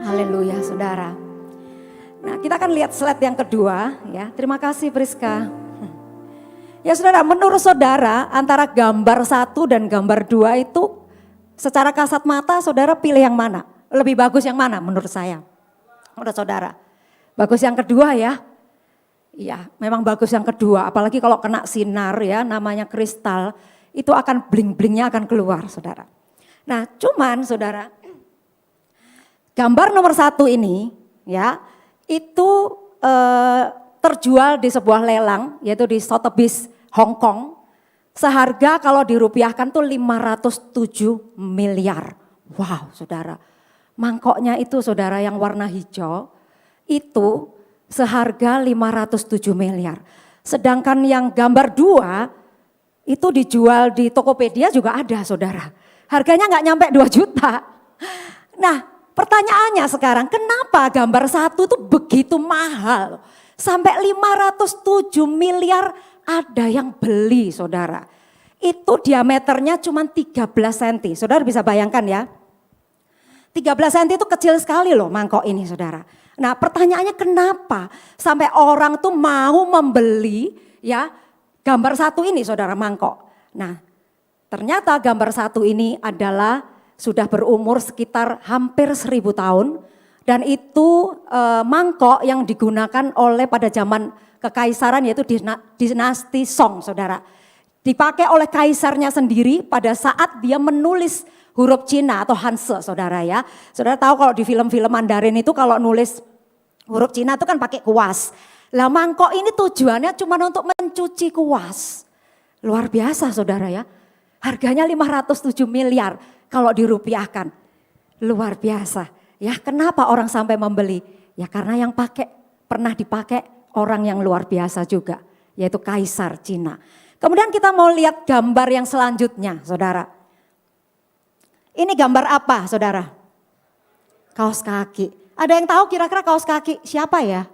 Haleluya, saudara. Nah, kita akan lihat slide yang kedua ya. Terima kasih Priska. Ya saudara, menurut saudara antara gambar 1 dan gambar 2 itu secara kasat mata saudara pilih yang mana? Lebih bagus yang mana menurut saya? Menurut saudara? Bagus yang kedua ya? Iya, memang bagus yang kedua. Apalagi kalau kena sinar ya, namanya kristal, itu akan bling-blingnya akan keluar saudara. Nah cuman saudara, gambar nomor 1 ini ya, itu terjual di sebuah lelang yaitu di Sotheby's Hong Kong. Seharga kalau dirupiahkan tuh 507 miliar. Wow saudara, mangkoknya itu saudara yang warna hijau itu seharga 507 miliar. Sedangkan yang gambar 2 itu dijual di Tokopedia juga ada saudara. Harganya nggak nyampe 2 juta. Nah pertanyaannya sekarang, kenapa gambar 1 itu begitu mahal? Sampai 507 miliar ada yang beli saudara. Itu diameternya cuma 13 cm. Saudara bisa bayangkan ya. 13 cm itu kecil sekali loh mangkok ini saudara. Nah pertanyaannya kenapa sampai orang tuh mau membeli ya gambar 1 ini saudara mangkok. Nah ternyata gambar 1 ini adalah sudah berumur sekitar hampir 1000 tahun. Dan itu mangkok yang digunakan oleh pada zaman kekaisaran yaitu dinasti Song saudara. Dipakai oleh kaisarnya sendiri pada saat dia menulis huruf Cina atau Hanse saudara ya. Saudara tahu kalau di film-film Mandarin itu kalau nulis huruf Cina itu kan pakai kuas. Lah mangkok ini tujuannya cuma untuk mencuci kuas. Luar biasa saudara ya. Harganya 507 miliar kalau dirupiahkan. Luar biasa. Ya kenapa orang sampai membeli? Ya karena yang pernah dipakai orang yang luar biasa juga. Yaitu kaisar Cina. Kemudian kita mau lihat gambar yang selanjutnya saudara. Ini gambar apa saudara? Kaos kaki. Ada yang tahu kira-kira kaos kaki siapa ya?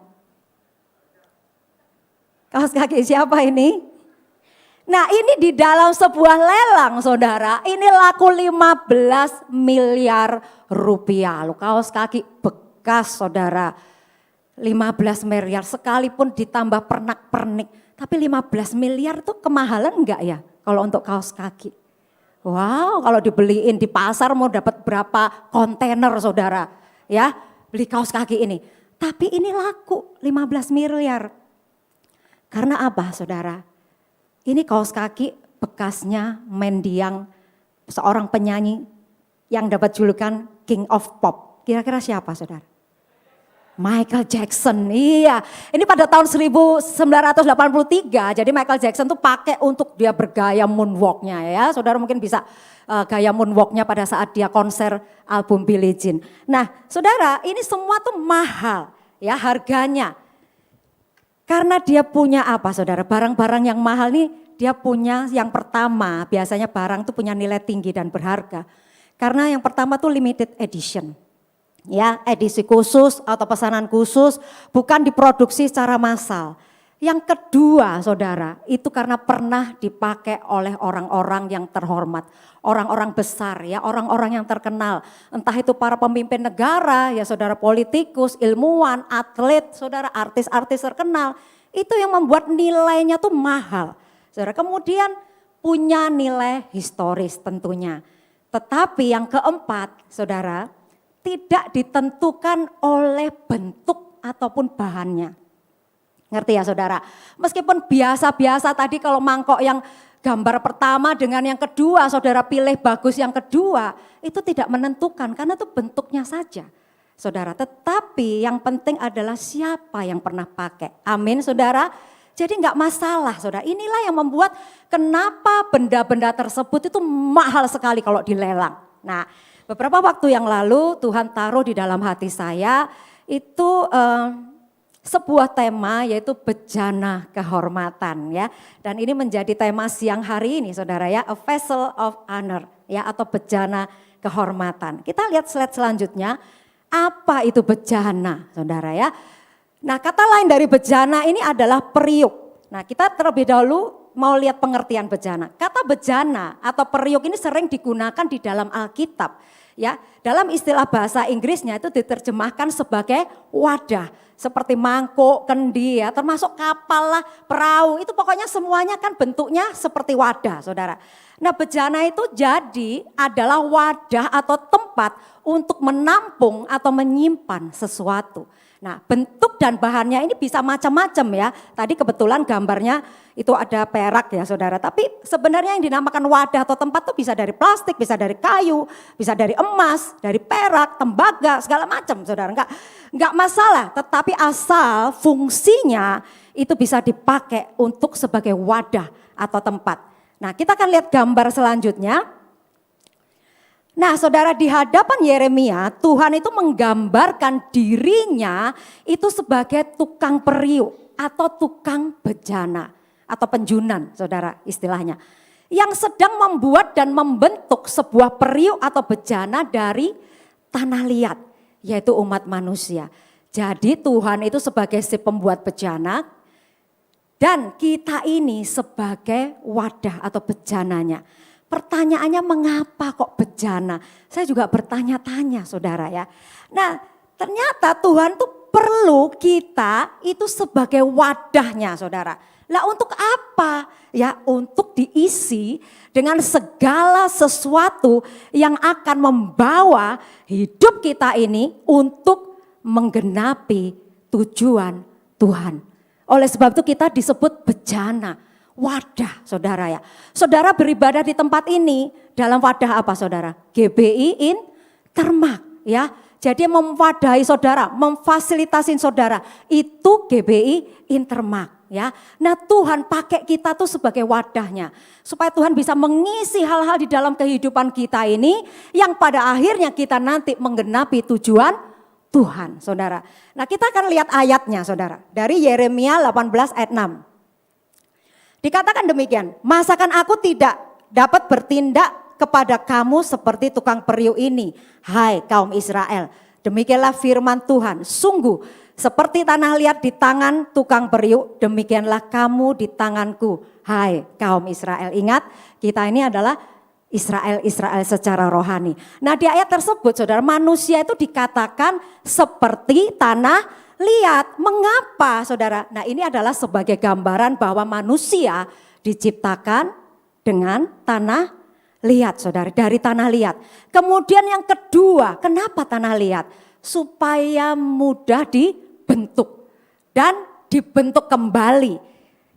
Kaos kaki siapa ini? Nah ini di dalam sebuah lelang saudara, ini laku 15 miliar rupiah. Loh, kaos kaki bekas saudara, 15 miliar sekalipun ditambah pernak-pernik. Tapi 15 miliar itu kemahalan enggak ya kalau untuk kaos kaki? Wow, kalau dibeliin di pasar mau dapat berapa kontainer saudara ya, beli kaos kaki ini. Tapi ini laku 15 miliar. Karena apa saudara? Ini kaos kaki bekasnya Mendiang, seorang penyanyi yang dapat julukan King of Pop. Kira-kira siapa saudara? Michael Jackson, iya. Ini pada tahun 1983, jadi Michael Jackson tuh pakai untuk dia bergaya moonwalknya ya. Saudara mungkin bisa gaya moonwalknya pada saat dia konser album Billie Jean. Nah saudara ini semua tuh mahal ya harganya. Karena dia punya apa saudara, barang-barang yang mahal nih dia punya yang pertama, biasanya barang tuh punya nilai tinggi dan berharga. Karena yang pertama tuh limited edition. Ya, edisi khusus atau pesanan khusus bukan diproduksi secara massal. Yang kedua saudara, itu karena pernah dipakai oleh orang-orang yang terhormat. Orang-orang besar ya, orang-orang yang terkenal. Entah itu para pemimpin negara ya saudara, politikus, ilmuwan, atlet, saudara, artis-artis terkenal. Itu yang membuat nilainya tuh mahal. Saudara, kemudian punya nilai historis tentunya. Tetapi yang keempat saudara, tidak ditentukan oleh bentuk ataupun bahannya. Ngerti ya saudara? Meskipun biasa-biasa tadi kalau mangkok yang gambar pertama dengan yang kedua, saudara pilih bagus yang kedua, itu tidak menentukan karena itu bentuknya saja. Saudara, tetapi yang penting adalah siapa yang pernah pakai. Amin saudara. Jadi enggak masalah saudara. Inilah yang membuat kenapa benda-benda tersebut itu mahal sekali kalau dilelang. Nah beberapa waktu yang lalu Tuhan taruh di dalam hati saya itu sebuah tema yaitu bejana kehormatan ya. Dan ini menjadi tema siang hari ini saudara ya, a vessel of honor ya atau bejana kehormatan. Kita lihat slide selanjutnya, apa itu bejana saudara ya. Nah kata lain dari bejana ini adalah periuk. Nah kita terlebih dahulu mau lihat pengertian bejana. Kata bejana atau periuk ini sering digunakan di dalam Alkitab. Ya, Dalam istilah bahasa Inggrisnya itu diterjemahkan sebagai wadah. Seperti mangkuk, kendi ya, termasuk kapal lah, perahu, itu pokoknya semuanya kan bentuknya seperti wadah, saudara. Nah, bejana itu jadi adalah wadah atau tempat untuk menampung atau menyimpan sesuatu. Nah, bentuk dan bahannya ini bisa macam-macam ya. Tadi kebetulan gambarnya itu ada perak ya saudara. Tapi sebenarnya yang dinamakan wadah atau tempat itu bisa dari plastik, bisa dari kayu, bisa dari emas, dari perak, tembaga, segala macam saudara. Enggak masalah, tetapi asal fungsinya itu bisa dipakai untuk sebagai wadah atau tempat. Nah, kita akan lihat gambar selanjutnya. Nah, saudara, di hadapan Yeremia, Tuhan itu menggambarkan dirinya itu sebagai tukang periuk atau tukang bejana atau penjunan, saudara, istilahnya. Yang sedang membuat dan membentuk sebuah periuk atau bejana dari tanah liat, yaitu umat manusia. Jadi Tuhan itu sebagai si pembuat bejana dan kita ini sebagai wadah atau bejananya. Pertanyaannya mengapa kok bejana? Saya juga bertanya-tanya saudara ya. Nah, ternyata Tuhan tuh perlu kita itu sebagai wadahnya saudara. Lah untuk apa? Ya untuk diisi dengan segala sesuatu yang akan membawa hidup kita ini untuk menggenapi tujuan Tuhan. Oleh sebab itu kita disebut bejana. Wadah saudara ya. Saudara beribadah di tempat ini dalam wadah apa saudara? GBI Intermak ya. Jadi memwadahi saudara, memfasilitasi saudara. Itu GBI Intermak ya. Nah Tuhan pakai kita tuh sebagai wadahnya. Supaya Tuhan bisa mengisi hal-hal di dalam kehidupan kita ini. Yang pada akhirnya kita nanti menggenapi tujuan Tuhan saudara. Nah kita akan lihat ayatnya saudara. Dari Yeremia 18 ayat 6. Dikatakan demikian, masakan aku tidak dapat bertindak kepada kamu seperti tukang periuk ini, hai kaum Israel. Demikianlah firman Tuhan, sungguh seperti tanah liat di tangan tukang periuk, demikianlah kamu di tanganku, hai kaum Israel. Ingat, kita ini adalah Israel secara rohani. Nah di ayat tersebut saudara, manusia itu dikatakan seperti tanah lihat, mengapa saudara? Nah ini adalah sebagai gambaran bahwa manusia diciptakan dengan tanah liat saudara, dari tanah liat. Kemudian yang kedua, kenapa tanah liat? Supaya mudah dibentuk dan dibentuk kembali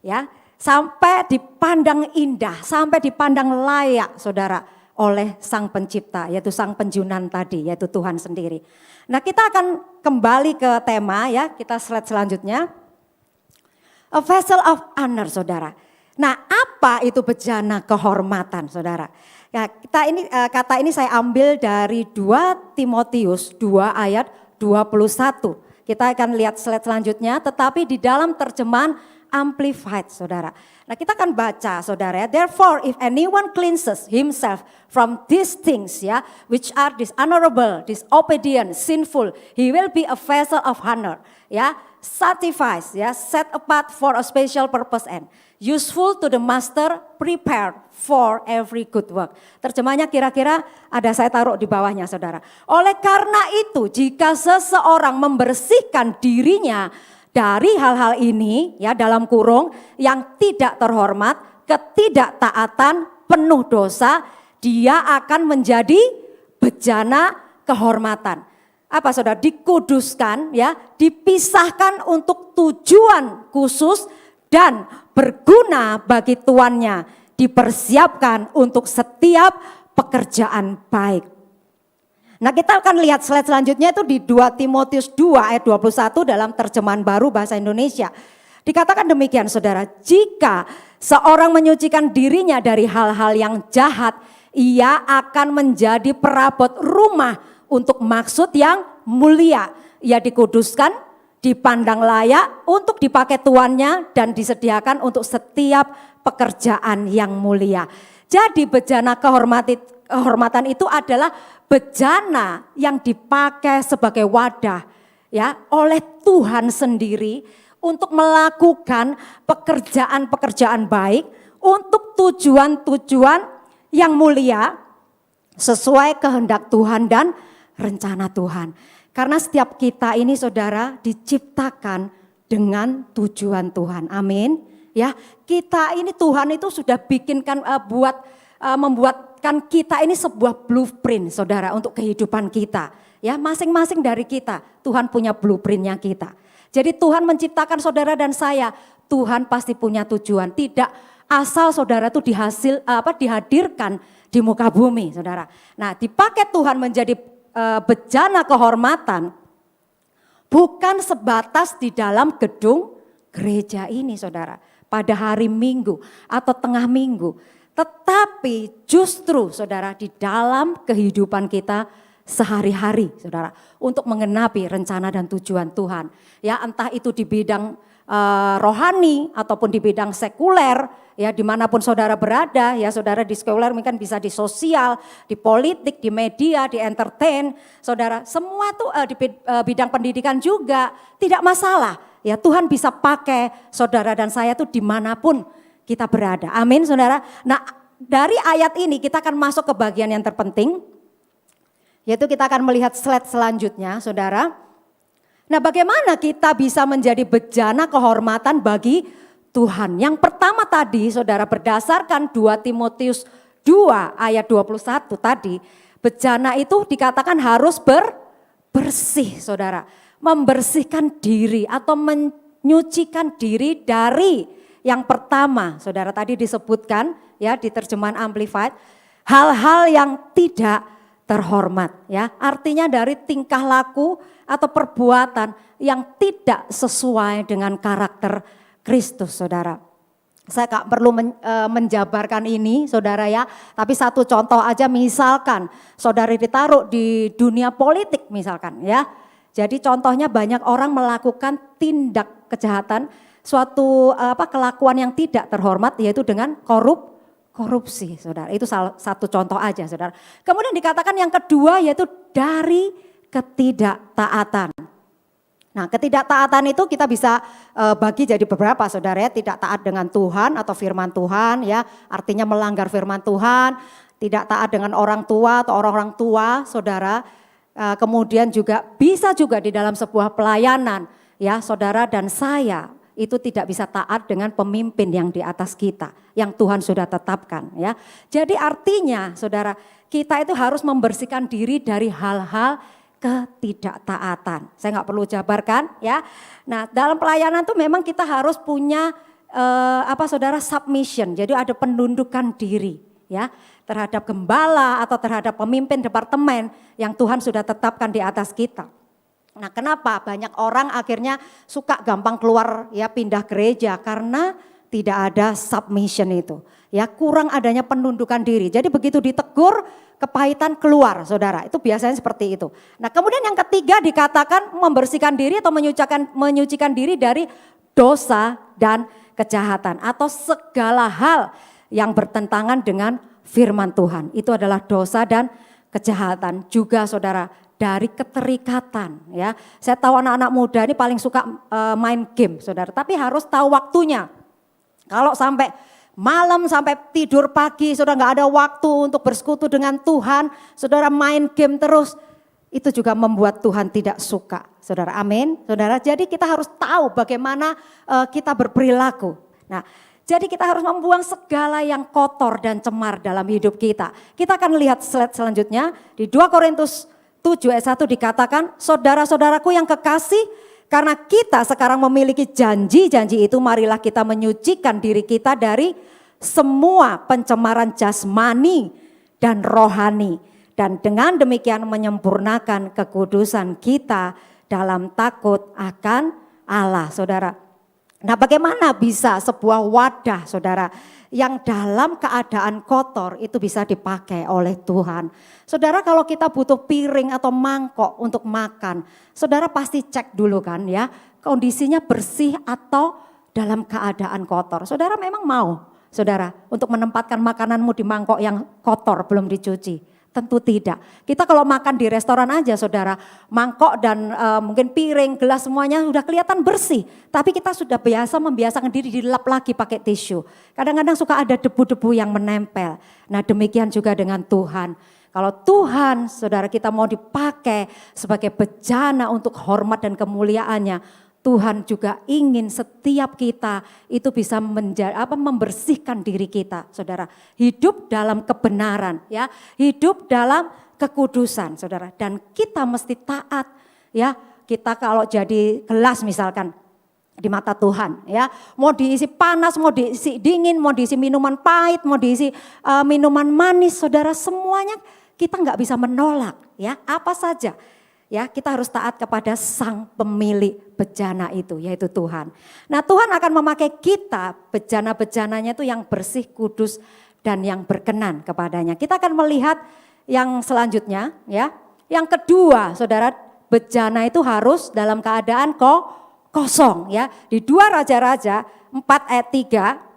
ya. Sampai dipandang indah, sampai dipandang layak saudara oleh sang pencipta, yaitu sang penjunan tadi, yaitu Tuhan sendiri. Nah kita akan kembali ke tema ya, kita slide selanjutnya. A vessel of honor saudara. Nah apa itu bejana kehormatan saudara? Ya, kata ini saya ambil dari 2 Timotius 2 ayat 21. Kita akan lihat slide selanjutnya, tetapi di dalam terjemahan Amplified saudara. Nah kita akan baca saudara ya. Therefore if anyone cleanses himself from these things ya, which are dishonorable, disobedient, sinful, he will be a vessel of honor ya, sanctified ya, set apart for a special purpose and useful to the master, prepared for every good work. Terjemahnya kira-kira ada saya taruh di bawahnya saudara. Oleh karena itu jika seseorang membersihkan dirinya dari hal-hal ini ya dalam kurung yang tidak terhormat, ketidaktaatan, penuh dosa, dia akan menjadi bejana kehormatan. Apa saudara? Dikuduskan ya, dipisahkan untuk tujuan khusus dan berguna bagi tuannya, dipersiapkan untuk setiap pekerjaan baik. Nah kita akan lihat slide selanjutnya itu di 2 Timotius 2 ayat 21 dalam terjemahan baru bahasa Indonesia. Dikatakan demikian saudara, jika seorang menyucikan dirinya dari hal-hal yang jahat, ia akan menjadi perabot rumah untuk maksud yang mulia. Ia dikuduskan, dipandang layak untuk dipakai tuannya dan disediakan untuk setiap pekerjaan yang mulia. Jadi bejana kehormatan itu adalah bejana yang dipakai sebagai wadah ya oleh Tuhan sendiri untuk melakukan pekerjaan-pekerjaan baik untuk tujuan-tujuan yang mulia sesuai kehendak Tuhan dan rencana Tuhan. Karena setiap kita ini saudara diciptakan dengan tujuan Tuhan. Amin. Ya, kita ini Tuhan itu sudah bikinkan membuatkan kita ini sebuah blueprint saudara untuk kehidupan kita. Ya, masing-masing dari kita Tuhan punya blueprintnya kita. Jadi Tuhan menciptakan saudara dan saya, Tuhan pasti punya tujuan. Tidak asal saudara itu dihadirkan di muka bumi saudara. Nah, dipakai Tuhan menjadi bejana kehormatan bukan sebatas di dalam gedung gereja ini saudara. Pada hari Minggu atau tengah minggu. Tetapi justru saudara di dalam kehidupan kita sehari-hari saudara. Untuk mengenapi rencana dan tujuan Tuhan. Ya entah itu di bidang rohani ataupun di bidang sekuler. Ya dimanapun saudara berada ya saudara di sekuler mungkin bisa di sosial, di politik, di media, di entertain. Saudara semua tuh di bidang pendidikan juga tidak masalah. Ya Tuhan bisa pakai saudara dan saya tuh dimanapun kita berada. Amin saudara. Nah dari ayat ini kita akan masuk ke bagian yang terpenting. Yaitu kita akan melihat slide selanjutnya saudara. Nah bagaimana kita bisa menjadi bejana kehormatan bagi Tuhan. Yang pertama tadi saudara berdasarkan 2 Timotius 2 ayat 21 tadi. Bejana itu dikatakan harus bersih saudara. Membersihkan diri atau menyucikan diri dari yang pertama saudara tadi disebutkan ya di terjemahan Amplified hal-hal yang tidak terhormat ya artinya dari tingkah laku atau perbuatan yang tidak sesuai dengan karakter Kristus saudara. Saya gak perlu menjabarkan ini saudara ya, tapi satu contoh aja misalkan saudara ditaruh di dunia politik misalkan ya. Jadi contohnya banyak orang melakukan tindak kejahatan, suatu kelakuan yang tidak terhormat yaitu dengan korupsi saudara. Itu salah satu contoh aja saudara. Kemudian dikatakan yang kedua yaitu dari ketidaktaatan. Nah ketidaktaatan itu kita bisa bagi jadi beberapa saudara ya. Tidak taat dengan Tuhan atau firman Tuhan ya. Artinya melanggar firman Tuhan. Tidak taat dengan orang tua atau orang-orang tua saudara. Kemudian juga bisa juga di dalam sebuah pelayanan ya saudara dan saya itu tidak bisa taat dengan pemimpin yang di atas kita yang Tuhan sudah tetapkan ya. Jadi artinya saudara kita itu harus membersihkan diri dari hal-hal ketidaktaatan. Saya nggak perlu jabarkan ya. Nah dalam pelayanan tuh memang kita harus punya saudara submission. Jadi ada penundukan diri ya terhadap gembala atau terhadap pemimpin departemen yang Tuhan sudah tetapkan di atas kita. Nah kenapa banyak orang akhirnya suka gampang keluar ya pindah gereja karena tidak ada submission itu. Ya kurang adanya penundukan diri. Jadi begitu ditegur kepahitan keluar saudara. Itu biasanya seperti itu. Nah kemudian yang ketiga dikatakan membersihkan diri atau menyucikan diri dari dosa dan kejahatan. Atau segala hal yang bertentangan dengan firman Tuhan. Itu adalah dosa dan kejahatan. Juga saudara dari keterikatan ya. Saya tahu anak-anak muda ini paling suka main game saudara. Tapi harus tahu waktunya. Kalau sampai malam sampai tidur pagi saudara nggak ada waktu untuk bersekutu dengan Tuhan. Saudara main game terus. Itu juga membuat Tuhan tidak suka saudara. Amin saudara. Jadi kita harus tahu bagaimana kita berperilaku. Nah jadi kita harus membuang segala yang kotor dan cemar dalam hidup kita. Kita akan lihat slide selanjutnya. Di 2 Korintus 7 ayat 1 dikatakan, saudara-saudaraku yang kekasih, karena kita sekarang memiliki janji-janji itu, marilah kita menyucikan diri kita dari semua pencemaran jasmani dan rohani. Dan dengan demikian menyempurnakan kekudusan kita dalam takut akan Allah, saudara. Nah bagaimana bisa sebuah wadah saudara yang dalam keadaan kotor itu bisa dipakai oleh Tuhan. Saudara kalau kita butuh piring atau mangkok untuk makan, saudara pasti cek dulu kan ya kondisinya bersih atau dalam keadaan kotor. Saudara memang mau saudara untuk menempatkan makananmu di mangkok yang kotor belum dicuci? Tentu tidak. Kita kalau makan di restoran aja saudara, mangkok dan mungkin piring, gelas semuanya sudah kelihatan bersih. Tapi kita sudah membiasakan diri dilap lagi pakai tisu. Kadang-kadang suka ada debu-debu yang menempel. Nah demikian juga dengan Tuhan. Kalau Tuhan, saudara, kita mau dipakai sebagai bejana untuk hormat dan kemuliaannya, Tuhan juga ingin setiap kita itu bisa membersihkan diri kita, saudara. Hidup dalam kebenaran, ya, hidup dalam kekudusan, saudara. Dan kita mesti taat, ya. Kita kalau jadi gelas misalkan, di mata Tuhan, ya, mau diisi panas, mau diisi dingin, mau diisi minuman pahit, mau diisi minuman manis, saudara, semuanya kita nggak bisa menolak, ya, apa saja, ya, kita harus taat kepada Sang Pemilik bejana itu, yaitu Tuhan. Nah, Tuhan akan memakai kita, bejana-bejananya itu yang bersih, kudus, dan yang berkenan kepadanya. Kita akan melihat yang selanjutnya, ya, yang kedua, saudara, bejana itu harus dalam keadaan kosong, ya. Di 2 Raja-Raja 4 ayat 3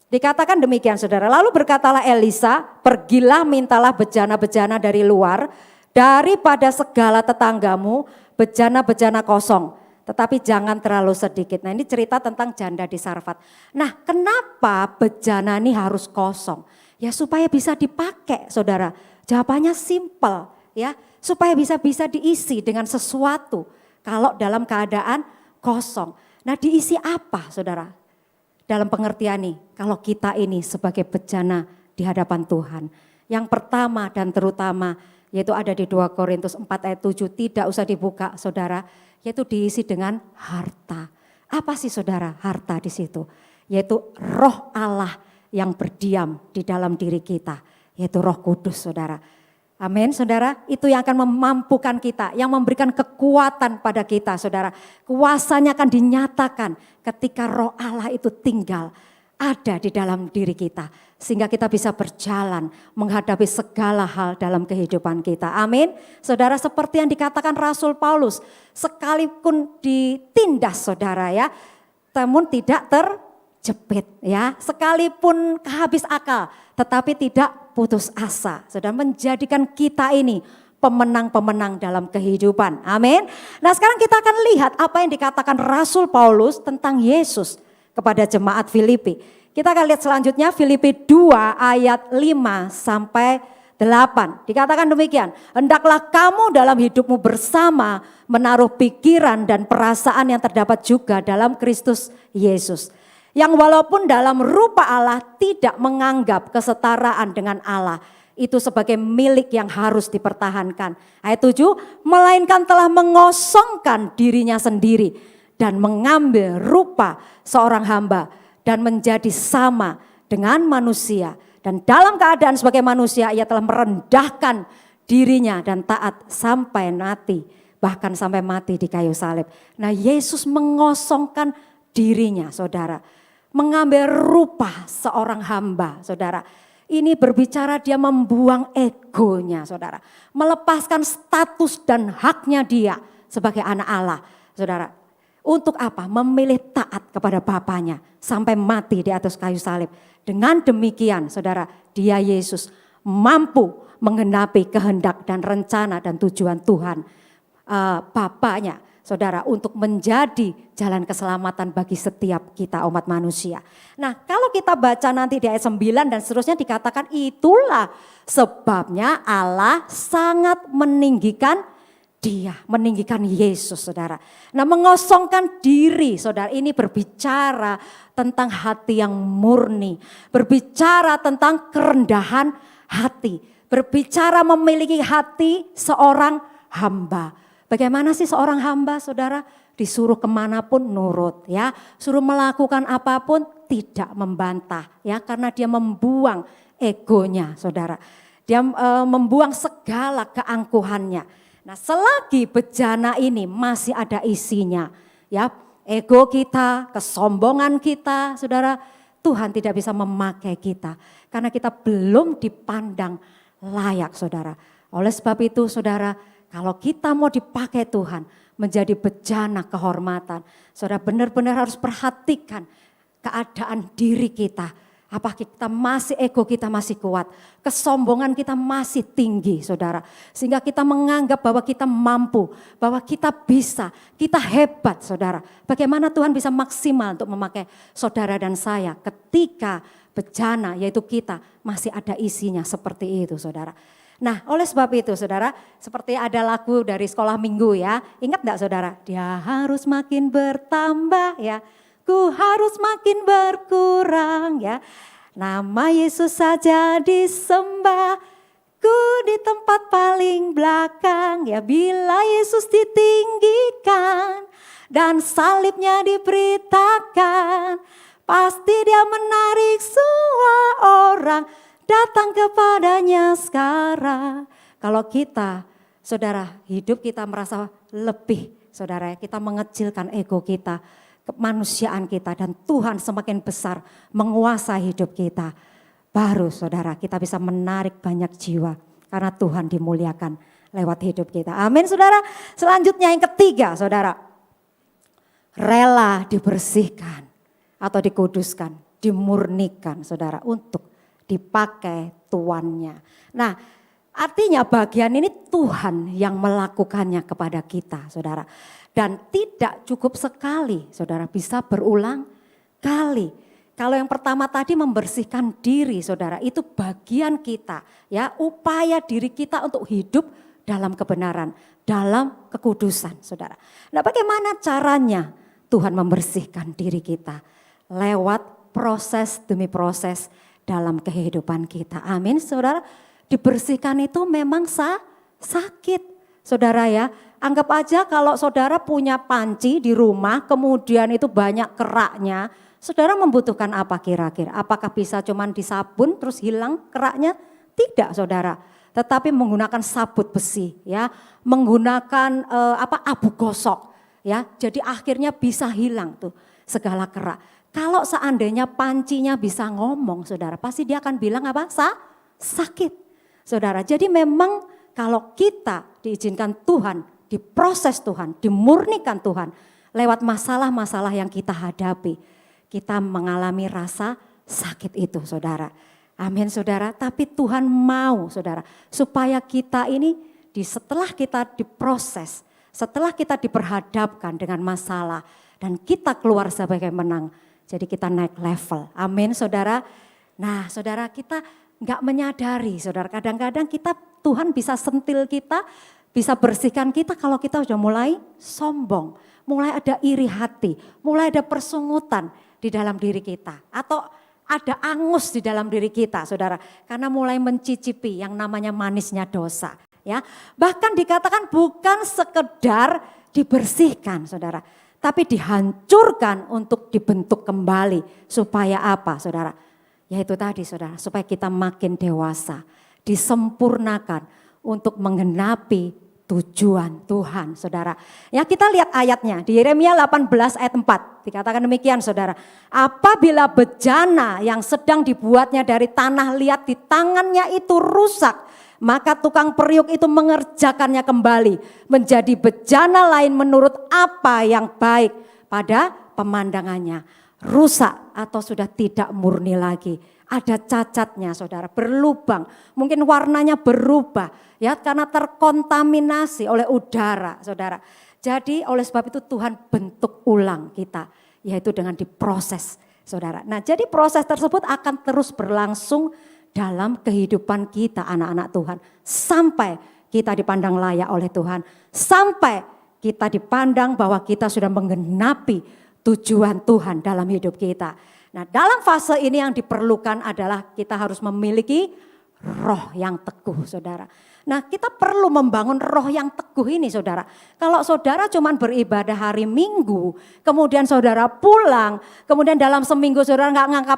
dikatakan demikian, saudara. Lalu berkatalah Elisa, pergilah mintalah bejana-bejana dari luar, daripada segala tetanggamu bejana-bejana kosong, tetapi jangan terlalu sedikit. Nah, ini cerita tentang janda di Sarfat. Nah, kenapa bejana ini harus kosong? Ya supaya bisa dipakai, saudara. Jawabannya simpel, ya, supaya bisa diisi dengan sesuatu kalau dalam keadaan kosong. Nah, diisi apa, saudara? Dalam pengertian nih, kalau kita ini sebagai bejana di hadapan Tuhan. Yang pertama dan terutama, yaitu ada di 2 Korintus 4 ayat 7, tidak usah dibuka, saudara, yaitu diisi dengan harta. Apa sih, saudara, harta di situ? Yaitu Roh Allah yang berdiam di dalam diri kita, yaitu Roh Kudus, saudara. Amin, saudara, itu yang akan memampukan kita, yang memberikan kekuatan pada kita, saudara. Kuasanya akan dinyatakan ketika Roh Allah itu tinggal, ada di dalam diri kita. Sehingga kita bisa berjalan menghadapi segala hal dalam kehidupan kita. Amin, saudara, seperti yang dikatakan Rasul Paulus, sekalipun ditindas, saudara, ya, namun tidak terjepit, ya, sekalipun kehabis akal, tetapi tidak putus asa, saudara, menjadikan kita ini pemenang-pemenang dalam kehidupan. Amin. Nah, sekarang kita akan lihat apa yang dikatakan Rasul Paulus tentang Yesus kepada jemaat Filipi. Kita akan lihat selanjutnya Filipi 2 ayat 5 sampai 8. Dikatakan demikian, hendaklah kamu dalam hidupmu bersama menaruh pikiran dan perasaan yang terdapat juga dalam Kristus Yesus. Yang walaupun dalam rupa Allah tidak menganggap kesetaraan dengan Allah itu sebagai milik yang harus dipertahankan. Ayat 7, melainkan telah mengosongkan dirinya sendiri dan mengambil rupa seorang hamba dan menjadi sama dengan manusia. Dan dalam keadaan sebagai manusia ia telah merendahkan dirinya dan taat sampai mati, bahkan sampai mati di kayu salib. Nah, Yesus mengosongkan dirinya, saudara. Mengambil rupa seorang hamba, saudara. Ini berbicara dia membuang egonya, saudara. Melepaskan status dan haknya dia sebagai anak Allah, saudara. Untuk apa? Memilih taat kepada Bapaknya sampai mati di atas kayu salib. Dengan demikian, saudara, dia Yesus mampu menggenapi kehendak dan rencana dan tujuan Tuhan Bapaknya, saudara, untuk menjadi jalan keselamatan bagi setiap kita umat manusia. Nah, kalau kita baca nanti di ayat 9 dan seterusnya dikatakan itulah sebabnya Allah sangat meninggikan dia, meninggikan Yesus, saudara. Nah, mengosongkan diri, saudara, ini berbicara tentang hati yang murni, berbicara tentang kerendahan hati, berbicara memiliki hati seorang hamba. Bagaimana sih seorang hamba, saudara? Disuruh kemanapun nurut, ya. Suruh melakukan apapun tidak membantah, ya. Karena dia membuang egonya, saudara. Dia membuang segala keangkuhannya. Nah, selagi bejana ini masih ada isinya, ya. Ego kita, kesombongan kita, saudara. Tuhan tidak bisa memakai kita. Karena kita belum dipandang layak, saudara. Oleh sebab itu, saudara, kalau kita mau dipakai Tuhan menjadi bejana kehormatan, saudara, benar-benar harus perhatikan keadaan diri kita. Apa kita masih, ego kita masih kuat, kesombongan kita masih tinggi, saudara. Sehingga kita menganggap bahwa kita mampu, bahwa kita bisa, kita hebat, saudara. Bagaimana Tuhan bisa maksimal untuk memakai saudara dan saya ketika bejana, yaitu kita, masih ada isinya seperti itu, saudara. Nah, oleh sebab itu saudara, seperti ada lagu dari sekolah minggu ya. Ingat enggak saudara? Dia harus makin bertambah ya. Ku harus makin berkurang ya. Nama Yesus saja disembah. Ku di tempat paling belakang ya. Bila Yesus ditinggikan dan salibnya diberitakan, pasti dia menarik semua orang datang kepadanya sekarang. Kalau kita, saudara, hidup kita merasa lebih, saudara, kita mengecilkan ego kita, kemanusiaan kita, dan Tuhan semakin besar menguasai hidup kita. Baru saudara kita bisa menarik banyak jiwa karena Tuhan dimuliakan lewat hidup kita. Amin saudara. Selanjutnya yang ketiga saudara, rela dibersihkan atau dikuduskan, dimurnikan saudara untuk dipakai tuannya. Nah, artinya bagian ini Tuhan yang melakukannya kepada kita, saudara. Dan tidak cukup sekali, saudara, bisa berulang kali. Kalau yang pertama tadi membersihkan diri, saudara, itu bagian kita, ya, upaya diri kita untuk hidup dalam kebenaran, dalam kekudusan, saudara. Nah, bagaimana caranya Tuhan membersihkan diri kita? Lewat proses demi proses dalam kehidupan kita. Amin saudara. Dibersihkan itu memang sakit saudara ya. Anggap aja kalau saudara punya panci di rumah kemudian itu banyak keraknya. Saudara membutuhkan apa kira-kira? Apakah bisa cuman disabun terus hilang keraknya? Tidak saudara. Tetapi menggunakan sabut besi ya. Menggunakan abu gosok ya. Jadi akhirnya bisa hilang tuh segala kerak. Kalau seandainya pancinya bisa ngomong saudara, pasti dia akan bilang apa? Sakit saudara. Jadi memang kalau kita diizinkan Tuhan, diproses Tuhan, dimurnikan Tuhan lewat masalah-masalah yang kita hadapi, kita mengalami rasa sakit itu saudara. Amin saudara. Tapi Tuhan mau saudara supaya kita ini setelah kita diproses, setelah kita diperhadapkan dengan masalah dan kita keluar sebagai menang. Jadi kita naik level, amin saudara. Nah saudara kita gak menyadari saudara, kadang-kadang kita Tuhan bisa sentil kita, bisa bersihkan kita kalau kita sudah mulai sombong, mulai ada iri hati, mulai ada persungutan di dalam diri kita. Atau ada angus di dalam diri kita saudara, karena mulai mencicipi yang namanya manisnya dosa. Ya, bahkan dikatakan bukan sekedar dibersihkan saudara, tapi dihancurkan untuk dibentuk kembali. Supaya apa saudara? Yaitu tadi saudara, supaya kita makin dewasa, disempurnakan untuk menggenapi tujuan Tuhan saudara. Ya kita lihat ayatnya di Yeremia 18 ayat 4. Dikatakan demikian saudara. Apabila bejana yang sedang dibuatnya dari tanah liat di tangannya itu rusak, maka tukang periuk itu mengerjakannya kembali menjadi bejana lain menurut apa yang baik pada pemandangannya. Rusak atau sudah tidak murni lagi. Ada cacatnya saudara, berlubang, mungkin warnanya berubah ya karena terkontaminasi oleh udara saudara. Jadi oleh sebab itu Tuhan bentuk ulang kita, yaitu dengan diproses saudara. Nah jadi proses tersebut akan terus berlangsung dalam kehidupan kita anak-anak Tuhan. Sampai kita dipandang layak oleh Tuhan. Sampai kita dipandang bahwa kita sudah menggenapi tujuan Tuhan dalam hidup kita. Nah dalam fase ini yang diperlukan adalah kita harus memiliki roh yang teguh saudara. Nah kita perlu membangun roh yang teguh ini saudara. Kalau saudara cuma beribadah hari Minggu, kemudian saudara pulang, kemudian dalam seminggu saudara nggak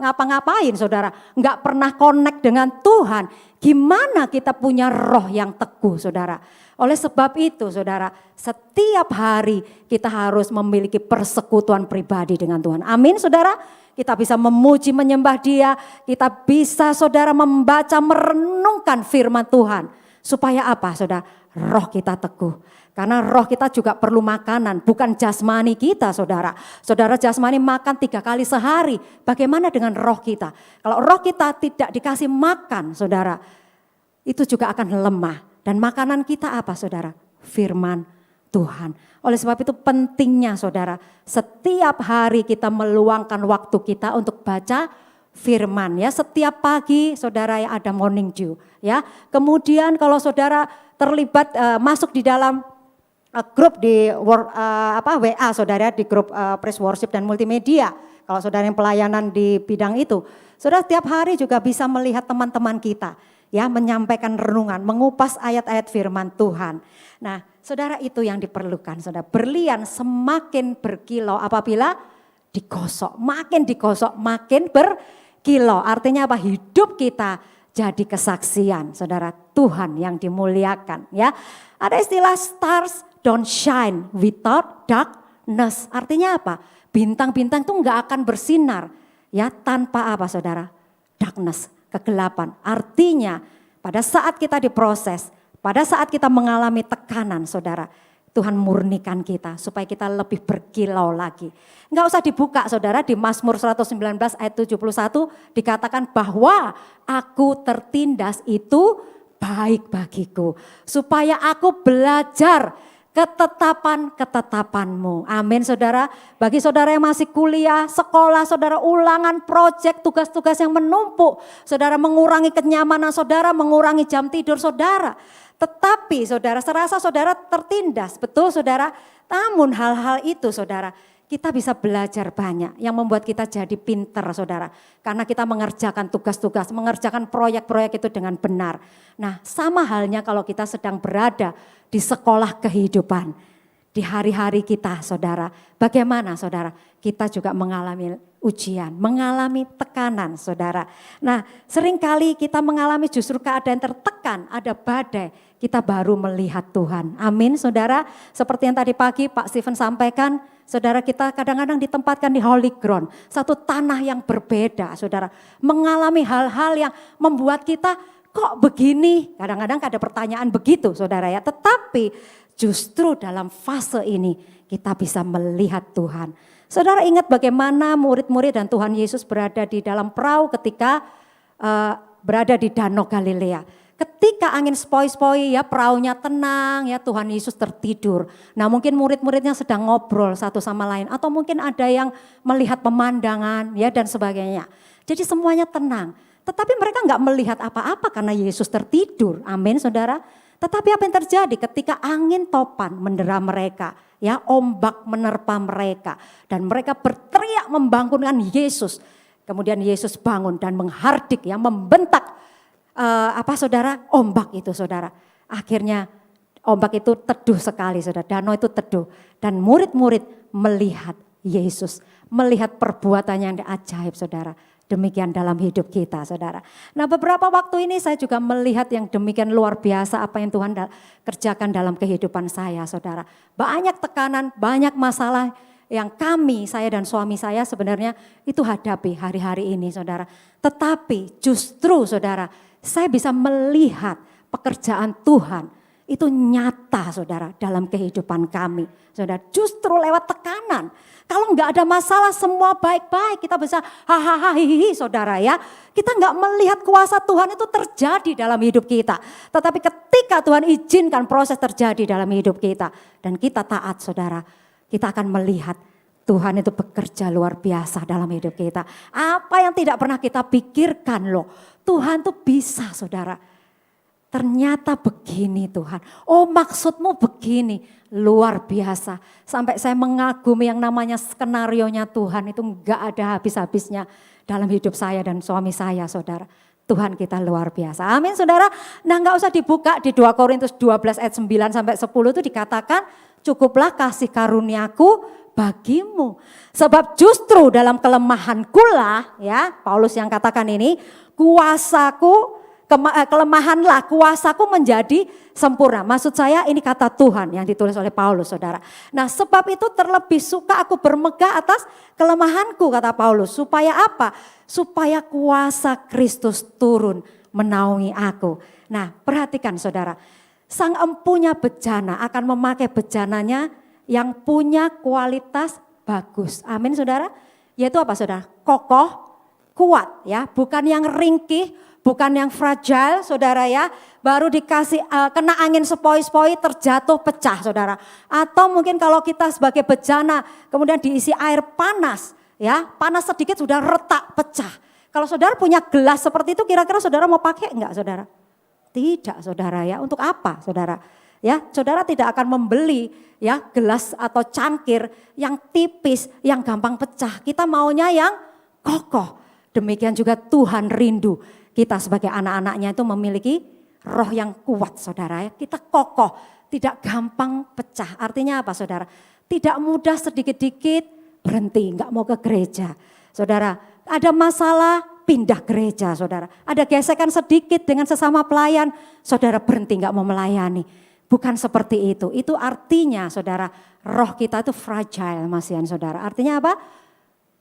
ngapa-ngapain saudara, nggak pernah connect dengan Tuhan, gimana kita punya roh yang teguh saudara? Oleh sebab itu saudara, setiap hari kita harus memiliki persekutuan pribadi dengan Tuhan. Amin saudara. Kita bisa memuji, menyembah Dia, kita bisa saudara membaca, merenungkan firman Tuhan. Supaya apa saudara? Roh kita teguh. Karena roh kita juga perlu makanan, bukan jasmani kita saudara. Saudara jasmani makan 3 kali sehari, bagaimana dengan roh kita? Kalau roh kita tidak dikasih makan saudara, itu juga akan lemah. Dan makanan kita apa saudara? Firman Tuhan. Oleh sebab itu pentingnya saudara, setiap hari kita meluangkan waktu kita untuk baca firman ya. Setiap pagi saudara yang ada morning dew ya. Kemudian kalau saudara terlibat masuk di dalam grup di WA saudara, di grup praise worship dan multimedia. Kalau saudara yang pelayanan di bidang itu, saudara tiap hari juga bisa melihat teman-teman kita ya menyampaikan renungan, mengupas ayat-ayat firman Tuhan. Nah, saudara itu yang diperlukan, saudara. Berlian semakin berkilau apabila digosok, makin berkilau. Artinya apa? Hidup kita jadi kesaksian, saudara. Tuhan yang dimuliakan ya. Ada istilah stars don't shine without darkness. Artinya apa? Bintang-bintang itu enggak akan bersinar ya tanpa apa saudara? Darkness, kegelapan. Artinya pada saat kita diproses, pada saat kita mengalami tekanan saudara, Tuhan murnikan kita supaya kita lebih berkilau lagi. Enggak usah dibuka saudara, di Mazmur 119 ayat 71 dikatakan bahwa aku tertindas itu baik bagiku. Supaya aku belajar ketetapan-ketetapanmu. Amin saudara. Bagi saudara yang masih kuliah, sekolah, saudara ulangan, proyek, tugas-tugas yang menumpuk. Saudara mengurangi kenyamanan saudara, mengurangi jam tidur saudara. Tetapi saudara serasa saudara tertindas, betul saudara. Namun hal-hal itu saudara, kita bisa belajar banyak yang membuat kita jadi pinter saudara. Karena kita mengerjakan tugas-tugas, mengerjakan proyek-proyek itu dengan benar. Nah sama halnya kalau kita sedang berada di sekolah kehidupan. Di hari-hari kita saudara, bagaimana saudara? Kita juga mengalami ujian, mengalami tekanan saudara. Nah seringkali kita mengalami justru keadaan tertekan, ada badai. Kita baru melihat Tuhan. Amin saudara. Seperti yang tadi pagi Pak Stephen sampaikan, saudara kita kadang-kadang ditempatkan di holy ground. Satu tanah yang berbeda saudara. Mengalami hal-hal yang membuat kita kok begini? Kadang-kadang ada pertanyaan begitu saudara ya. Tetapi justru dalam fase ini kita bisa melihat Tuhan. Saudara ingat bagaimana murid-murid dan Tuhan Yesus berada di dalam perahu ketika berada di Danau Galilea. Ketika angin sepoi-sepoi ya perahunya tenang ya Tuhan Yesus tertidur. Nah mungkin murid-muridnya sedang ngobrol satu sama lain. Atau mungkin ada yang melihat pemandangan ya dan sebagainya. Jadi semuanya tenang. Tetapi mereka enggak melihat apa-apa karena Yesus tertidur. Amin saudara. Tetapi apa yang terjadi ketika angin topan mendera mereka. Ya ombak menerpa mereka. Dan mereka berteriak membangunkan Yesus. Kemudian Yesus bangun dan menghardik ya membentak. Saudara, ombak itu saudara. Akhirnya ombak itu teduh sekali saudara, danau itu teduh. Dan murid-murid melihat Yesus, melihat perbuatannya yang ajaib saudara. Demikian dalam hidup kita saudara. Nah beberapa waktu ini saya juga melihat yang demikian luar biasa apa yang Tuhan kerjakan dalam kehidupan saya saudara. Banyak tekanan, banyak masalah yang saya dan suami saya sebenarnya itu hadapi hari-hari ini saudara. Tetapi justru saudara, saya bisa melihat pekerjaan Tuhan itu nyata saudara dalam kehidupan kami. Saudara justru lewat tekanan. Kalau enggak ada masalah semua baik-baik kita bisa hahaha hihihi saudara ya. Kita enggak melihat kuasa Tuhan itu terjadi dalam hidup kita. Tetapi ketika Tuhan izinkan proses terjadi dalam hidup kita dan kita taat saudara. Kita akan melihat Tuhan itu bekerja luar biasa dalam hidup kita. Apa yang tidak pernah kita pikirkan loh. Tuhan tuh bisa saudara. Ternyata begini Tuhan. Oh maksudmu begini. Luar biasa. Sampai saya mengagumi yang namanya skenarionya Tuhan. Itu enggak ada habis-habisnya dalam hidup saya dan suami saya saudara. Tuhan kita luar biasa. Amin saudara. Nah enggak usah dibuka di 2 Korintus 12 ayat 9 sampai 10 itu dikatakan. Cukuplah kasih karuniaku bagimu. Sebab justru dalam kelemahanku lah ya Paulus yang katakan ini kelemahanlah kuasaku menjadi sempurna. Maksud saya ini kata Tuhan yang ditulis oleh Paulus saudara. Nah sebab itu terlebih suka aku bermegah atas kelemahanku kata Paulus. Supaya apa? Supaya kuasa Kristus turun menaungi aku. Nah perhatikan saudara. Sang empunya bejana akan memakai bejananya yang punya kualitas bagus. Amin saudara. Yaitu apa saudara? Kokoh, kuat ya. Bukan yang ringkih, bukan yang fragile saudara ya. Baru dikasih kena angin sepoi-sepoi terjatuh pecah saudara. Atau mungkin kalau kita sebagai bejana kemudian diisi air panas ya. Panas sedikit sudah retak pecah. Kalau saudara punya gelas seperti itu, kira-kira saudara mau pakai enggak saudara? Tidak saudara ya, untuk apa saudara? Ya, saudara tidak akan membeli ya gelas atau cangkir yang tipis, yang gampang pecah. Kita maunya yang kokoh. Demikian juga Tuhan rindu kita sebagai anak-anaknya itu memiliki roh yang kuat saudara ya. Kita kokoh, tidak gampang pecah. Artinya apa saudara? Tidak mudah sedikit-dikit berhenti, enggak mau ke gereja. Saudara, ada masalah pindah gereja saudara. Ada gesekan sedikit dengan sesama pelayan, saudara berhenti enggak mau melayani. Bukan seperti itu. Itu artinya saudara, roh kita itu fragile masihan saudara. Artinya apa?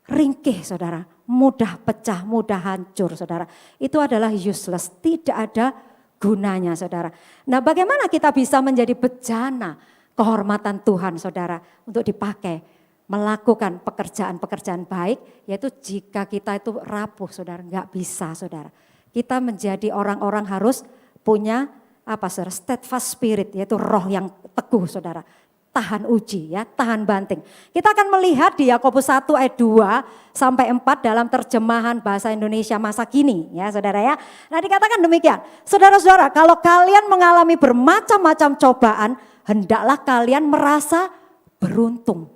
Ringkih saudara, mudah pecah, mudah hancur saudara. Itu adalah useless, tidak ada gunanya saudara. Nah bagaimana kita bisa menjadi bejana kehormatan Tuhan saudara untuk dipakai melakukan pekerjaan-pekerjaan baik, yaitu jika kita itu rapuh saudara, enggak bisa saudara. Kita menjadi orang-orang harus punya apa saudara, steadfast spirit, yaitu roh yang teguh saudara, tahan uji ya, tahan banting. Kita akan melihat di Yakobus 1 ayat 2 sampai 4 dalam terjemahan bahasa Indonesia masa kini ya saudara ya. Nah dikatakan demikian, saudara-saudara kalau kalian mengalami bermacam-macam cobaan, hendaklah kalian merasa beruntung.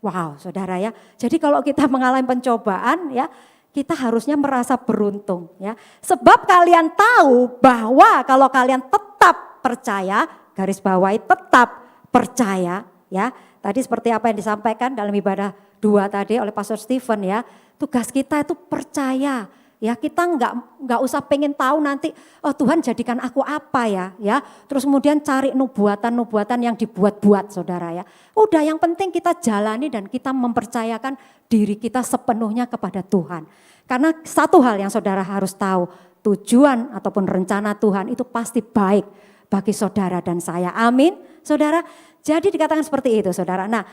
Wow saudara ya, jadi kalau kita mengalami pencobaan ya, kita harusnya merasa beruntung ya. Sebab kalian tahu bahwa kalau kalian tetap percaya, garis bawahi tetap percaya ya. Tadi seperti apa yang disampaikan dalam ibadah 2 tadi oleh Pastor Stephen ya. Tugas kita itu percaya ya. Kita enggak usah pengen tahu nanti oh Tuhan jadikan aku apa ya. Terus kemudian cari nubuatan-nubuatan yang dibuat-buat saudara ya. Udah yang penting kita jalani dan kita mempercayakan diri kita sepenuhnya kepada Tuhan. Karena satu hal yang saudara harus tahu, tujuan ataupun rencana Tuhan itu pasti baik bagi saudara dan saya. Amin, saudara. Jadi dikatakan seperti itu, saudara. Nah,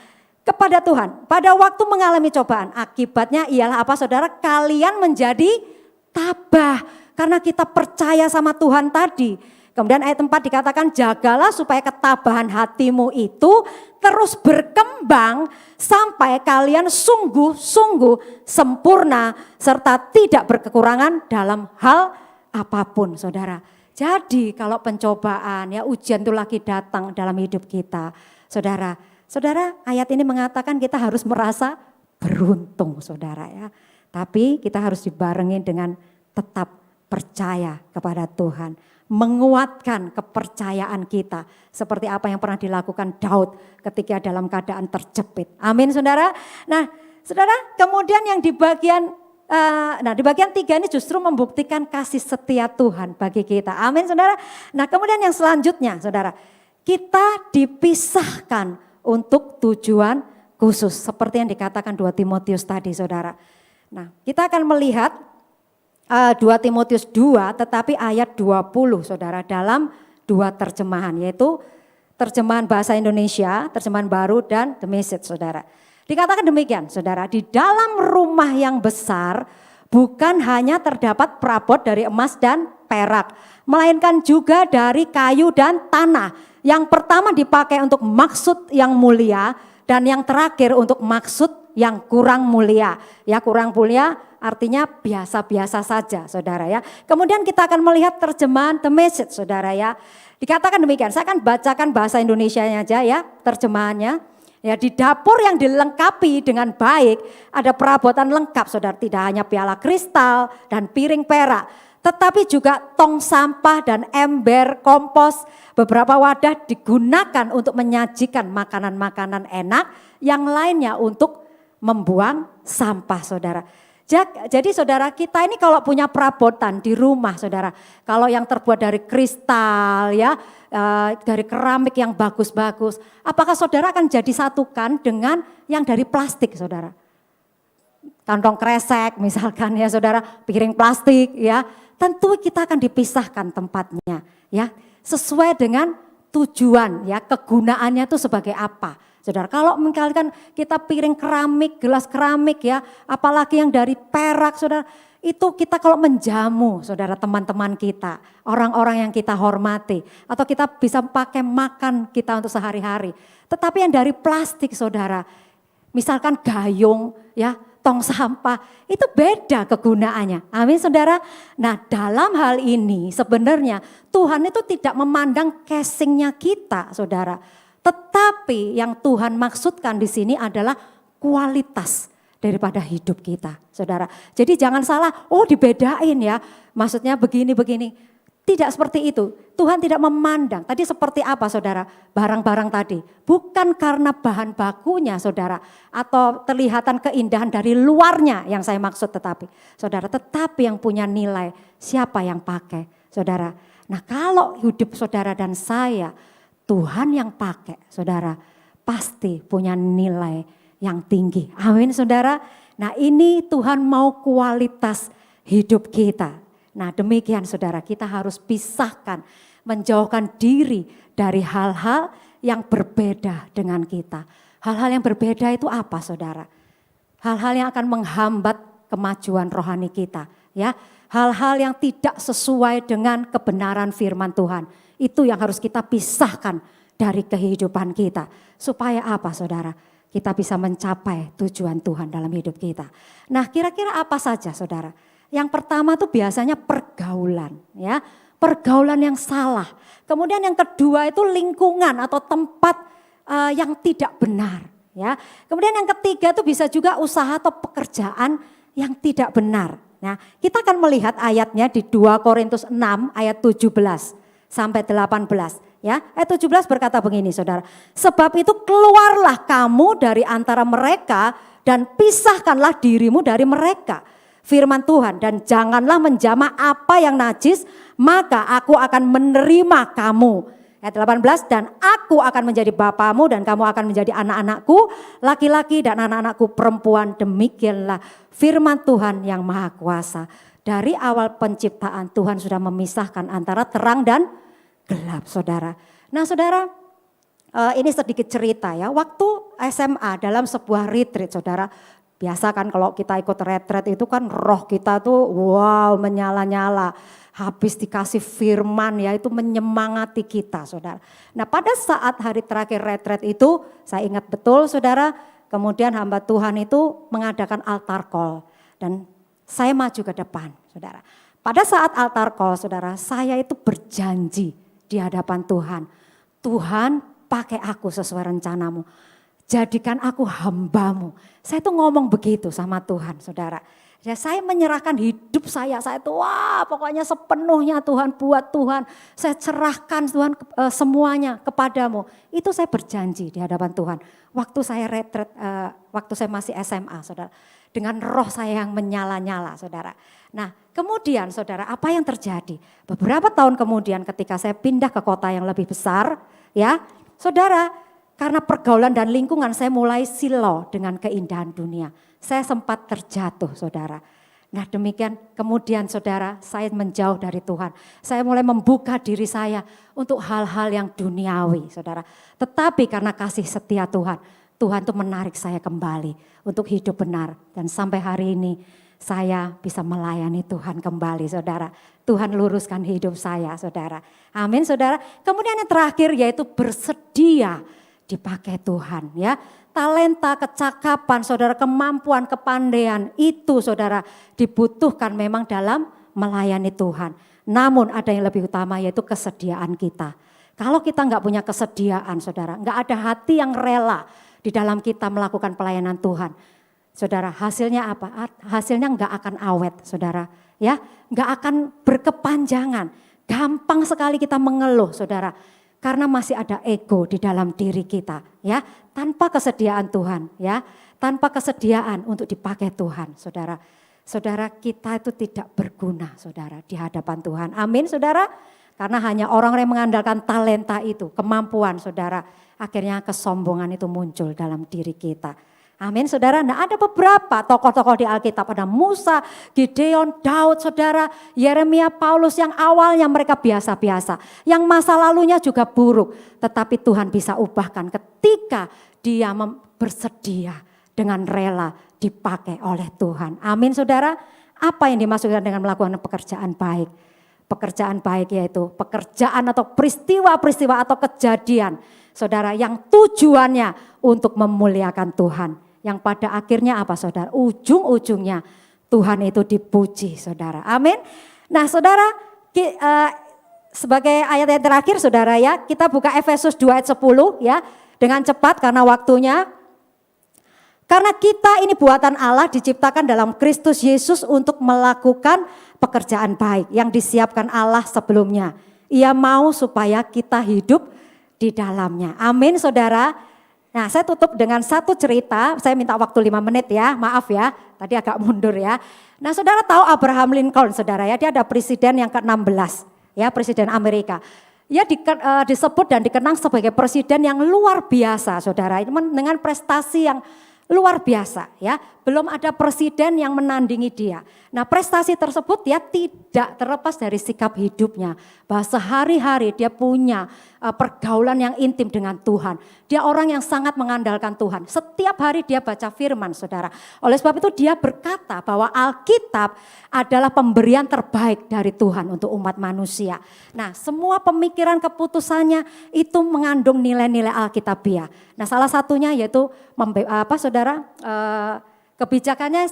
kepada Tuhan, pada waktu mengalami cobaan, akibatnya ialah apa, saudara? Kalian menjadi tabah karena kita percaya sama Tuhan tadi. Kemudian ayat 4 dikatakan jagalah supaya ketabahan hatimu itu terus berkembang sampai kalian sungguh-sungguh sempurna serta tidak berkekurangan dalam hal apapun saudara. Jadi kalau pencobaan ya ujian itu lagi datang dalam hidup kita saudara. Saudara ayat ini mengatakan kita harus merasa beruntung saudara ya. Tapi kita harus dibarengi dengan tetap percaya kepada Tuhan. Menguatkan kepercayaan kita seperti apa yang pernah dilakukan Daud ketika dalam keadaan terjepit. Amin saudara. Nah saudara kemudian yang di bagian di bagian 3 ini justru membuktikan kasih setia Tuhan bagi kita. Amin saudara. Nah kemudian yang selanjutnya saudara, kita dipisahkan untuk tujuan khusus seperti yang dikatakan 2 Timotius tadi saudara. Nah kita akan melihat 2 Timotius 2 tetapi ayat 20 saudara dalam 2 terjemahan yaitu terjemahan bahasa Indonesia, terjemahan baru dan The Message saudara. Dikatakan demikian saudara, di dalam rumah yang besar bukan hanya terdapat perabot dari emas dan perak, melainkan juga dari kayu dan tanah. Yang pertama dipakai untuk maksud yang mulia dan yang terakhir untuk maksud yang kurang mulia. Ya kurang mulia artinya biasa-biasa saja saudara ya. Kemudian kita akan melihat terjemahan The Message saudara ya. Dikatakan demikian, saya akan bacakan bahasa Indonesianya aja ya terjemahannya. Ya di dapur yang dilengkapi dengan baik ada perabotan lengkap saudara. Tidak hanya piala kristal dan piring perak. Tetapi juga tong sampah dan ember kompos. Beberapa wadah digunakan untuk menyajikan makanan-makanan enak. Yang lainnya untuk membuang sampah saudara. Jadi saudara kita ini kalau punya perabotan di rumah saudara. Kalau yang terbuat dari kristal ya, dari keramik yang bagus-bagus. Apakah saudara akan jadi satukan dengan yang dari plastik saudara? Kantong kresek misalkan ya saudara, piring plastik ya. Tentu kita akan dipisahkan tempatnya ya. Sesuai dengan tujuan ya, kegunaannya itu sebagai apa. Saudara, kalau misalkan kita piring keramik, gelas keramik ya, apalagi yang dari perak saudara, itu kita kalau menjamu saudara teman-teman kita, orang-orang yang kita hormati, atau kita bisa pakai makan kita untuk sehari-hari. Tetapi yang dari plastik saudara, misalkan gayung ya, tong sampah, itu beda kegunaannya. Amin saudara. Nah dalam hal ini sebenarnya Tuhan itu tidak memandang casingnya kita saudara. Tetapi yang Tuhan maksudkan di sini adalah kualitas daripada hidup kita saudara. Jadi jangan salah, oh dibedain ya, maksudnya begini-begini. Tidak seperti itu. Tuhan tidak memandang. Tadi seperti apa saudara? Barang-barang tadi. Bukan karena bahan bakunya saudara. Atau terlihatan keindahan dari luarnya yang saya maksud tetapi. Saudara, tetapi yang punya nilai siapa yang pakai saudara. Nah kalau hidup saudara dan saya Tuhan yang pakai saudara. Pasti punya nilai yang tinggi. Amin saudara. Nah ini Tuhan mau kualitas hidup kita. Nah demikian saudara, kita harus pisahkan, menjauhkan diri dari hal-hal yang berbeda dengan kita. Hal-hal yang berbeda itu apa saudara? Hal-hal yang akan menghambat kemajuan rohani kita. Ya, hal-hal yang tidak sesuai dengan kebenaran firman Tuhan. Itu yang harus kita pisahkan dari kehidupan kita. Supaya apa saudara? Kita bisa mencapai tujuan Tuhan dalam hidup kita. Nah kira-kira apa saja saudara? Yang pertama tuh biasanya pergaulan ya, pergaulan yang salah. Kemudian yang kedua itu lingkungan atau tempat yang tidak benar ya. Kemudian yang ketiga itu bisa juga usaha atau pekerjaan yang tidak benar. Nah, kita akan melihat ayatnya di 2 Korintus 6 ayat 17 sampai 18 ya. Ayat 17 berkata begini saudara. Sebab itu keluarlah kamu dari antara mereka dan pisahkanlah dirimu dari mereka. Firman Tuhan, dan janganlah menjamah apa yang najis, maka aku akan menerima kamu. Ayat 18, dan aku akan menjadi bapamu dan kamu akan menjadi anak-anakku laki-laki dan anak-anakku perempuan. Demikianlah firman Tuhan yang maha kuasa. Dari awal penciptaan Tuhan sudah memisahkan antara terang dan gelap saudara. Nah saudara, ini sedikit cerita ya. Waktu SMA dalam sebuah retreat saudara. Biasa kan kalau kita ikut retret itu kan roh kita tuh wow menyala-nyala. Habis dikasih firman ya itu menyemangati kita saudara. Nah pada saat hari terakhir retret itu saya ingat betul saudara. Kemudian hamba Tuhan itu mengadakan altar call. Dan saya maju ke depan saudara. Pada saat altar call saudara saya itu berjanji di hadapan Tuhan. Tuhan pakai aku sesuai rencanamu. Jadikan aku hambamu. Saya tuh ngomong begitu sama Tuhan saudara. Ya saya menyerahkan hidup saya tuh wah pokoknya sepenuhnya Tuhan buat Tuhan. Saya cerahkan Tuhan semuanya kepadamu. Itu saya berjanji di hadapan Tuhan. Waktu saya retret, waktu saya masih SMA saudara. Dengan roh saya yang menyala-nyala saudara. Nah kemudian saudara apa yang terjadi? Beberapa tahun kemudian ketika saya pindah ke kota yang lebih besar ya saudara. Karena pergaulan dan lingkungan saya mulai silau dengan keindahan dunia. Saya sempat terjatuh saudara. Nah demikian kemudian saudara saya menjauh dari Tuhan. Saya mulai membuka diri saya untuk hal-hal yang duniawi saudara. Tetapi karena kasih setia Tuhan. Tuhan tuh menarik saya kembali untuk hidup benar. Dan sampai hari ini saya bisa melayani Tuhan kembali saudara. Tuhan luruskan hidup saya saudara. Amin saudara. Kemudian yang terakhir yaitu bersedia dipakai Tuhan ya. Talenta, kecakapan, saudara, kemampuan, kepandaian itu saudara dibutuhkan memang dalam melayani Tuhan. Namun ada yang lebih utama yaitu kesediaan kita. Kalau kita enggak punya kesediaan saudara, enggak ada hati yang rela di dalam kita melakukan pelayanan Tuhan. Saudara, hasilnya apa? Hasilnya enggak akan awet saudara ya. Enggak akan berkepanjangan. Gampang sekali kita mengeluh saudara. Karena masih ada ego di dalam diri kita ya, tanpa kesediaan Tuhan ya, tanpa kesediaan untuk dipakai Tuhan saudara. Saudara kita itu tidak berguna saudara di hadapan Tuhan. Amin saudara. Karena hanya orang yang mengandalkan talenta itu, kemampuan saudara, akhirnya kesombongan itu muncul dalam diri kita. Amin saudara. Nah ada beberapa tokoh-tokoh di Alkitab, ada Musa, Gideon, Daud saudara, Yeremia, Paulus yang awalnya mereka biasa-biasa. Yang masa lalunya juga buruk. Tetapi Tuhan bisa ubahkan ketika dia bersedia dengan rela dipakai oleh Tuhan. Amin saudara. Apa yang dimaksudkan dengan melakukan pekerjaan baik? Pekerjaan baik yaitu pekerjaan atau peristiwa-peristiwa atau kejadian. Saudara yang tujuannya untuk memuliakan Tuhan. Yang pada akhirnya apa saudara? Ujung-ujungnya Tuhan itu dipuji saudara. Amin. Nah saudara, sebagai ayat yang terakhir saudara ya, kita buka Efesus 2 ayat 10 ya. Dengan cepat karena waktunya. Karena kita ini buatan Allah diciptakan dalam Kristus Yesus untuk melakukan pekerjaan baik yang disiapkan Allah sebelumnya. Ia mau supaya kita hidup di dalamnya. Amin saudara. Nah saya tutup dengan satu cerita, saya minta waktu 5 menit ya, maaf ya, tadi agak mundur ya. Nah saudara tahu Abraham Lincoln saudara ya, dia ada presiden yang ke-16 ya, presiden Amerika. Ia disebut dan dikenang sebagai presiden yang luar biasa saudara, dengan prestasi yang luar biasa ya, belum ada presiden yang menandingi dia. Nah prestasi tersebut dia tidak terlepas dari sikap hidupnya. Bahwa sehari-hari dia punya pergaulan yang intim dengan Tuhan. Dia orang yang sangat mengandalkan Tuhan. Setiap hari dia baca firman saudara. Oleh sebab itu dia berkata bahwa Alkitab adalah pemberian terbaik dari Tuhan untuk umat manusia. Nah semua pemikiran keputusannya itu mengandung nilai-nilai Alkitabiah. Nah salah satunya yaitu kebijakannya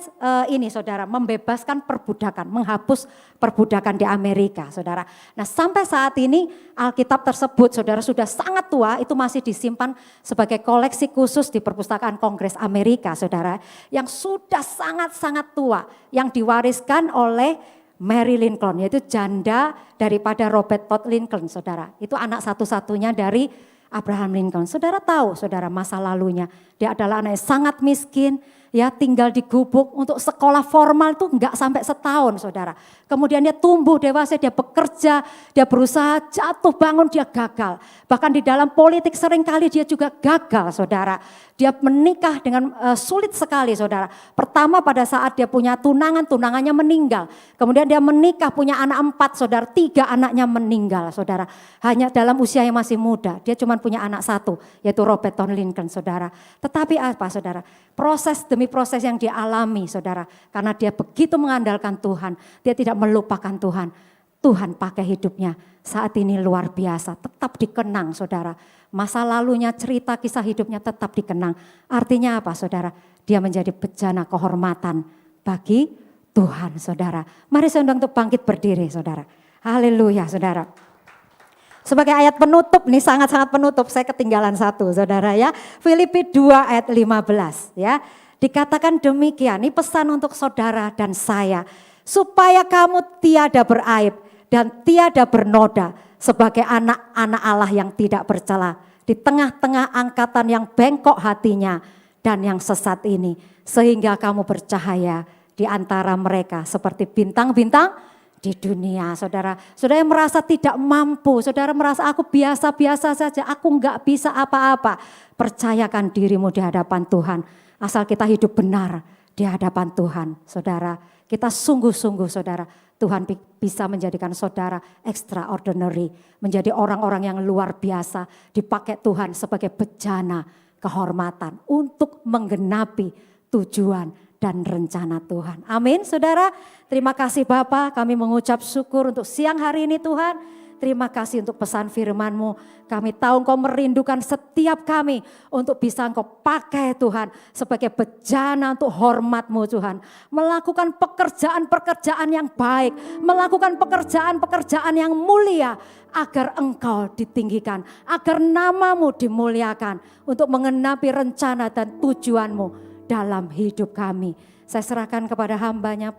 ini saudara, membebaskan perbudakan, menghapus perbudakan di Amerika saudara. Nah sampai saat ini Alkitab tersebut saudara sudah sangat tua, itu masih disimpan sebagai koleksi khusus di Perpustakaan Kongres Amerika saudara. Yang sudah sangat-sangat tua, yang diwariskan oleh Mary Lincoln, yaitu janda daripada Robert Todd Lincoln saudara. Itu anak satu-satunya dari Abraham Lincoln. Saudara tahu saudara masa lalunya, dia adalah anak yang sangat miskin, ya tinggal di gubuk, untuk sekolah formal itu enggak sampai setahun saudara. Kemudian dia tumbuh dewasa, dia bekerja, dia berusaha, jatuh bangun dia gagal. Bahkan di dalam politik seringkali dia juga gagal saudara. Dia menikah dengan sulit sekali saudara. Pertama pada saat dia punya tunangan, tunangannya meninggal. Kemudian dia menikah punya anak 4 saudara, 3 anaknya meninggal saudara. Hanya dalam usia yang masih muda, dia cuma punya anak 1 yaitu Robert Todd Lincoln saudara. Tetapi apa saudara? Proses demi proses yang dia alami saudara. Karena dia begitu mengandalkan Tuhan, dia tidak melupakan Tuhan. Tuhan pakai hidupnya saat ini luar biasa, tetap dikenang saudara. Masa lalunya, cerita kisah hidupnya tetap dikenang. Artinya apa saudara? Dia menjadi bejana kehormatan bagi Tuhan saudara. Mari saya undang untuk bangkit berdiri saudara. Haleluya saudara. Sebagai ayat penutup nih, sangat-sangat penutup, saya ketinggalan satu saudara ya. Filipi 2 ayat 15 ya. Dikatakan demikian, ini pesan untuk saudara dan saya. Supaya kamu tiada beraib dan tiada bernoda sebagai anak-anak Allah yang tidak bercela. Di tengah-tengah angkatan yang bengkok hatinya dan yang sesat ini. Sehingga kamu bercahaya di antara mereka seperti bintang-bintang di dunia saudara. Saudara yang merasa tidak mampu, saudara merasa aku biasa-biasa saja, aku enggak bisa apa-apa. Percayakan dirimu di hadapan Tuhan. Asal kita hidup benar di hadapan Tuhan saudara. Kita sungguh-sungguh saudara, Tuhan bisa menjadikan saudara extraordinary. Menjadi orang-orang yang luar biasa, dipakai Tuhan sebagai bejana kehormatan untuk menggenapi tujuan dan rencana Tuhan. Amin saudara, terima kasih Bapa, kami mengucap syukur untuk siang hari ini Tuhan. Terima kasih untuk pesan firman-Mu. Kami tahu Engkau merindukan setiap kami untuk bisa Engkau pakai Tuhan sebagai bejana untuk hormat-Mu Tuhan. Melakukan pekerjaan-pekerjaan yang baik, melakukan pekerjaan-pekerjaan yang mulia agar Engkau ditinggikan, agar nama-Mu dimuliakan untuk mengenapi rencana dan tujuan-Mu dalam hidup kami. Saya serahkan kepada hamba-Nya